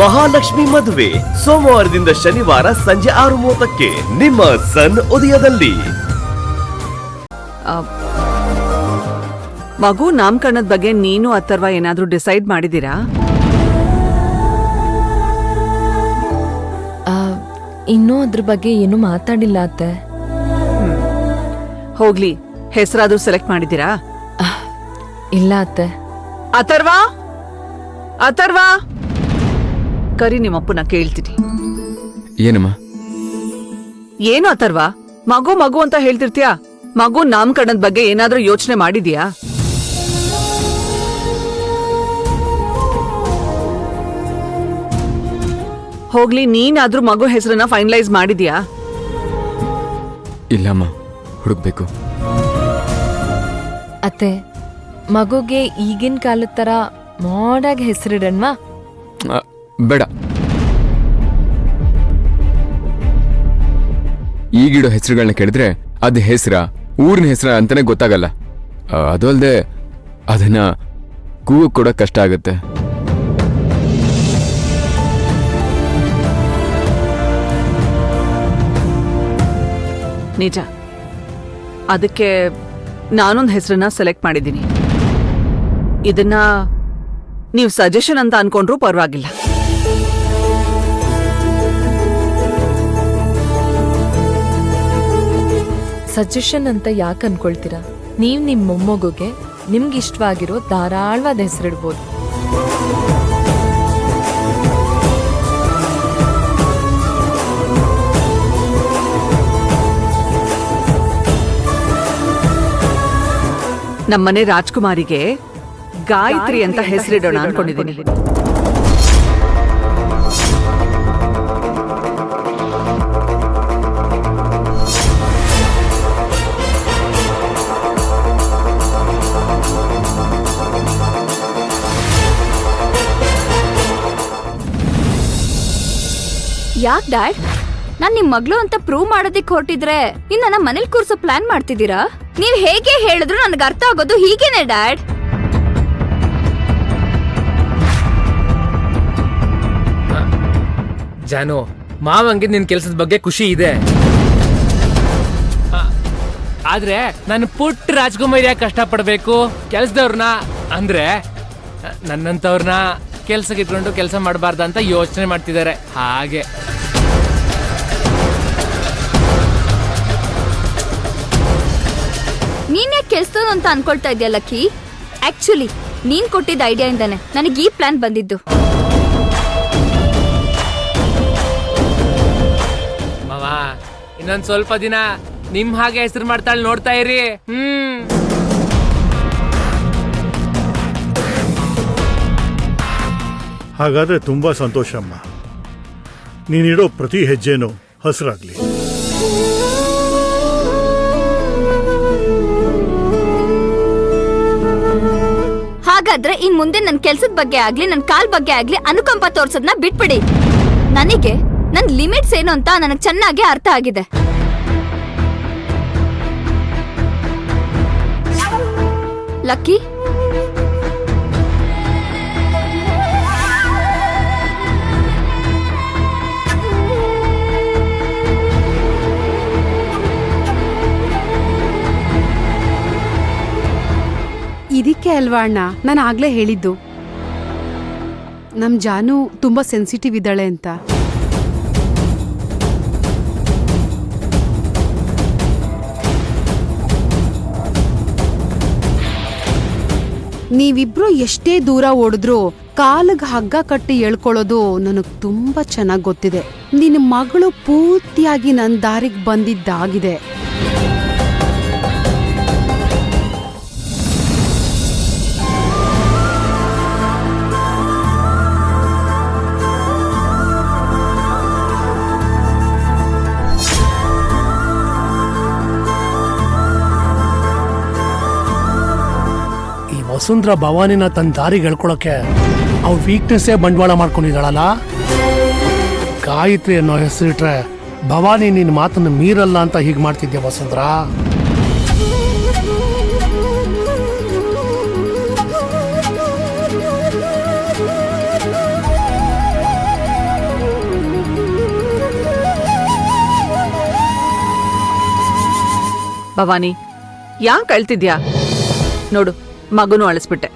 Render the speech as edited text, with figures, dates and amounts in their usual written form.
ಮಹಾಲಕ್ಷ್ಮಿ ಮದುವೆ ಸೋಮವಾರದಿಂದ ಶನಿವಾರ ಸಂಜೆ 6:30ಕ್ಕೆ ನಿಮ್ಮ ಸನ್ ಉದಯದಲ್ಲಿ. ಮಗು ನಾಮಕರಣದ ಬಗ್ಗೆ ನೀನು ಅಥರ್ವ ಏನಾದ್ರೂ ಡಿಸೈಡ್ ಮಾಡಿದೀರಾ? ಇನ್ನೂ ಅದ್ರ ಬಗ್ಗೆ ಏನು ಮಾತಾಡಿಲ್ಲ ಅತ್ತೆ. ಹೋಗ್ಲಿ, ಹೆಸರಾದ್ರೂ ಸೆಲೆಕ್ಟ್ ಮಾಡಿದೀರಾ? ಇಲ್ಲ ಅತ್ತೆ. ಅಥರ್ವ, ಅಥರ್ವ, ಕರಿ ನಿಮ್ಮಪ್ಪನ ಕೇಳ್ತೀನಿ. ಏನಮ್ಮ? ಏನು ಅಥರ್ವ, ಮಗು ಮಗು ಅಂತ ಹೇಳ್ತಿರ್ತೀಯಾ? ಮಗು ನಾಮಕರಣದ ಬಗ್ಗೆ ಏನಾದ್ರೂ ಯೋಚನೆ ಮಾಡಿದ್ಯಾ? ಹೋಗ್ಲಿ, ನೀನಾದ್ರೂ ಮಗು ಹೆಸರನ್ನ ಫೈನಲೈಸ್ ಮಾಡಿದ್ಯಾ? ಇಲ್ಲಮ್ಮ, ಹುಡುಕ್ಬೇಕು. ಅತ್ತೆ, ಮಗುಗೆ ಈಗಿನ ಕಾಲದ ತರ ಮಾಡಾಗಿ ಹೆಸರಿಡಣ್ವಾ? ಬೇಡ. ಈಗಿಡೋ ಹೆಸರುಗಳನ್ನ ಕೇಳಿದ್ರೆ ಅದ್ ಹೆಸರ, ಊರಿನ ಹೆಸರ ಅಂತಾನೆ ಗೊತ್ತಾಗಲ್ಲ. ಅದು ಅಲ್ಲದೆ ಅದನ್ನ ಕೂಗು ಕೂಡ ಕಷ್ಟ ಆಗುತ್ತೆ. ನಿಜ. ಅದಕ್ಕೆ ನಾನೊಂದು ಹೆಸರನ್ನ ಸೆಲೆಕ್ಟ್ ಮಾಡಿದ್ದೀನಿ. ಇದನ್ನ ನೀವು ಸಜೆಷನ್ ಅಂತ ಅನ್ಕೊಂಡ್ರೂ ಪರವಾಗಿಲ್ಲ. ಸಜೆಷನ್ ಅಂತ ಯಾಕೆ ಅನ್ಕೊಳ್ತೀರಾ? ನೀವ್ ನಿಮ್ ಮೊಮ್ಮಗುಗೆ ನಿಮ್ಗೆ ಇಷ್ಟವಾಗಿರೋ ಧಾರಾಳವಾದ ಹೆಸರಿಡ್ಬೋದು. ನಮ್ಮನೆ ರಾಜ್ಕುಮಾರಿಗೆ ಗಾಯತ್ರಿ ಅಂತ ಹೆಸರಿಡೋಣ ಅನ್ಕೊಂಡಿದ್ದೀನಿ. ಯಾಕ್ ಡ್ಯಾಡ್? ನಾನ್ ನಿಮ್ ಮಗಳು ಅಂತ ಪ್ರೂವ್ ಮಾಡೋದಿಕ್ ಹೊರಟಿದ್ರೆ ಇನ್ನ ನಮ್ಮ ಮನೇಲಿ ಕೂರ್ಸೋ ಪ್ಲಾನ್ ಮಾಡ್ತಿದ್ದೀರಾ? ನೀವ್ ಹೇಗೆ ಹೇಳಿದ್ರು ನನಗೆ ಅರ್ಥ ಆಗೋದು ಹೀಗೇನೆ ಡ್ಯಾಡ್. ಜಾನು, ಮಾವಂಗೆ ನಿನ್ ಕೆಲ್ಸದ ಬಗ್ಗೆ ಖುಷಿ ಇದೆ, ಆದ್ರೆ ನಾನು ಪುಟ್ಟ ರಾಜ್ಕುಮಾರ್ ಯಾಕೆ ಕಷ್ಟಪಡ್ಬೇಕು? ಕೆಲ್ಸದವ್ರನ್ನ ಅಂದ್ರೆ ನನ್ನಂತವ್ರನ್ನ ಕೆಲ್ಸಕ್ಕೆ ಇಟ್ಕೊಂಡು ಕೆಲಸ ಮಾಡಬಾರ್ದು ಅಂತ ಯೋಚನೆ ಮಾಡ್ತಿದ್ದಾರೆ. ಹಾಗೆ ನೀನ್ ಯಾಕೆ ಕೆಲ್ಸದವ್ರು ಅಂತ ಅನ್ಕೊಳ್ತಾ ಇದ್ಯಾ ಲಕ್ಕಿ? ಆಕ್ಚುಲಿ ನೀನ್ ಕೊಟ್ಟಿದ್ದ ಐಡಿಯಾ ಇಂದಾನೆ ನನಗೆ ಈ ಪ್ಲಾನ್ ಬಂದಿದ್ದು. ಮಾವ, ಇನ್ನೊಂದ್ ಸ್ವಲ್ಪ ದಿನ ನಿಮ್ ಹಾಗೆ ಹೆಸರು ಮಾಡ್ತಾಳೆ, ನೋಡ್ತಾ ಇರಿ. ಹಾಗಾದ್ರೆ ತುಂಬಾ ಸಂತೋಷಮ್ಮ. ನೀನಿಡೋ ಪ್ರತಿ ಹೆಜ್ಜೆನೂ ಹಸಿರಾಗ್ಲಿ. ಹಾಗಾದ್ರೆ ಇನ್ ಮುಂದೆ ನನ್ ಕೆಲ್ಸದ ಬಗ್ಗೆ ಆಗ್ಲಿ ನನ್ ಕಾಲ್ ಬಗ್ಗೆ ಆಗ್ಲಿ ಅನುಕಂಪ ತೋರ್ಸೋದ್ನ ಬಿಟ್ಬಿಡಿ. ನನಗೆ ನನ್ ಲಿಮಿಟ್ಸ್ ಏನು ಅಂತ ನನಗ್ ಚೆನ್ನಾಗಿ ಅರ್ಥ ಆಗಿದೆ. ಲಕ್ಕಿ, ಇದಕ್ಕೆ ಅಲ್ವಾ ಅಣ್ಣ ನಾನು ಆಗ್ಲೇ ಹೇಳಿದ್ದು ನಮ್ ಜಾನು ತುಂಬಾ ಸೆನ್ಸಿಟಿವ್ ಇದ್ದಾಳೆ ಅಂತ. ನೀವಿಬ್ರು ಎಷ್ಟೇ ದೂರ ಓಡಿದ್ರು ಕಾಲಿಗೆ ಹಗ್ಗ ಕಟ್ಟಿ ಎಳ್ಕೊಳ್ಳೋದು ನನಗ್ ತುಂಬಾ ಚೆನ್ನಾಗ್ ಗೊತ್ತಿದೆ. ನಿನ್ನ ಮಗಳು ಪೂರ್ತಿಯಾಗಿ ನನ್ನ ದಾರಿಗೆ ಬಂದಿದ್ದಾಗಿದೆ. ವಸುಂಧರಾ ಭವಾನಿನ ತನ್ನ ದಾರಿಗೆ ಹೇಳ್ಕೊಳಕ್ಕೆ ಅವ್ರ ವೀಕ್ನೆಸ್ಸೇ ಬಂಡವಾಳ ಮಾಡ್ಕೊಂಡಿದ್ದಾಳಲ್ಲ. ಗಾಯತ್ರಿ ಅನ್ನೋ ಹೆಸರಿಟ್ರೆ ಭವಾನಿ ನಿನ್ನ ಮಾತನ್ನು ಮೀರಲ್ಲ ಅಂತ ಹೀಗೆ ಮಾಡ್ತಿದ್ದೆ ವಸುಂಧರಾ. ಭವಾನಿ ಯಾಕೆ ಅಳ್ತಿದ್ಯಾ? ನೋಡು, ಮಗುನೂ ಅಳಿಸ್ಬಿಟ್ಟೆ.